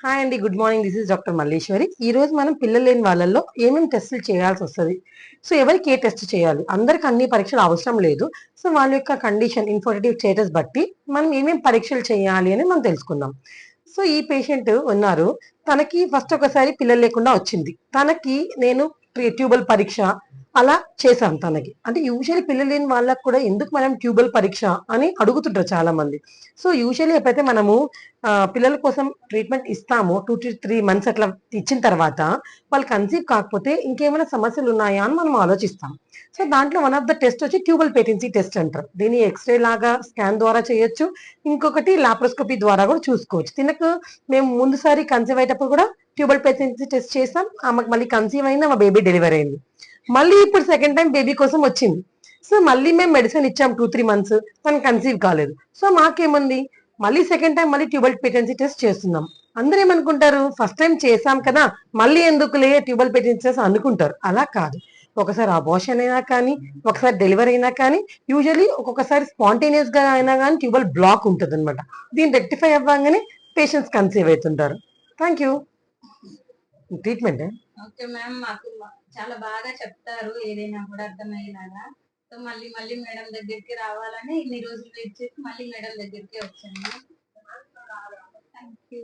Hi అండి. Good morning. This is doctor Malleswari. ఈ రోజు మనం పిల్లలు లేని వాళ్ళల్లో ఏమేమి టెస్టులు చేయాల్సి వస్తది. సో, ఎవరికి ఏ టెస్ట్ చేయాలి? అందరికి అన్ని పరీక్షలు అవసరం లేదు. సో, వాళ్ళ యొక్క కండిషన్, ఇన్ఫర్టిలిటీ స్టేటస్ బట్టి మనం ఏమేం పరీక్షలు చేయాలి అని మనం తెలుసుకుందాం. సో, ఈ పేషెంట్ ఉన్నారు. తనకి ఫస్ట్ ఒకసారి పిల్లలు లేకుండా వచ్చింది. తనకి నేను ట్యూబల్ పరీక్ష అలా చేశాం తనకి. అంటే యూజువల్లీ పిల్లలు లేని వాళ్ళకి కూడా ఎందుకు మనం ట్యూబల్ పరీక్ష అని అడుగుతుంటారు చాలా మంది. సో, యూజువల్లీ ఎప్పుడైతే మనము పిల్లల కోసం ట్రీట్మెంట్ ఇస్తామో 2-3 మంత్స్ అట్లా ఇచ్చిన తర్వాత వాళ్ళు కన్సీవ్ కాకపోతే ఇంకేమైనా సమస్యలు ఉన్నాయా అని మనం ఆలోచిస్తాం. సో, దాంట్లో వన్ ఆఫ్ ద టెస్ట్ వచ్చి ట్యూబల్ పేటెన్సీ టెస్ట్ అంటారు. దీన్ని ఎక్స్‌రే లాగా స్కాన్ ద్వారా చేయొచ్చు. ఇంకొకటి లాప్రోస్కోపీ ద్వారా కూడా చూసుకోవచ్చు. తినకు మేము ముందుసారి కన్సీవ్ అయ్యేటప్పుడు కూడా ట్యూబల్ పేటెన్సీ టెస్ట్ చేసాం. ఆమెకు మళ్ళీ కన్సీవ్ అయింది. ఆమె బేబీ డెలివరీ అయింది. మళ్ళీ ఇప్పుడు సెకండ్ టైం బేబీ కోసం వచ్చింది. సో, మళ్ళీ మేము మెడిసిన్ ఇచ్చాం 2-3 మంత్స్. తను కన్సీవ్ కాలేదు. సో, మాకేముంది మళ్ళీ సెకండ్ టైం మళ్ళీ ట్యూబల్ పేటెన్సీ టెస్ట్ చేస్తున్నాం. అందరూ ఏమనుకుంటారు, ఫస్ట్ టైం చేసాం కదా మళ్ళీ ఎందుకులే ట్యూబల్ పేటెన్సీ టెస్ట్ అనుకుంటారు. అలా కాదు. ఒకసారి అబార్షన్ అయినా కానీ, ఒకసారి డెలివరీ అయినా కానీ, యూజువల్లీ ఒక్కొక్కసారి స్పాంటేనియస్ గా అయినా కానీ ట్యూబల్ బ్లాక్ ఉంటుంది అనమాట. దీన్ని రెక్టిఫై అవ్వగానే పేషెంట్స్ కన్సీవ్ అవుతుంటారు. Thank you. Treatment okay ma'am. మాకు చాలా బాగా చెప్తారు ఏదైనా కూడా అర్థమయ్యేలాగా. సో మళ్ళీ మళ్ళీ మేడం దగ్గరికి రావాలని ఇన్ని రోజులు వెయిట్ చేసి మళ్ళీ మేడం దగ్గరికి వచ్చాను. Thank you.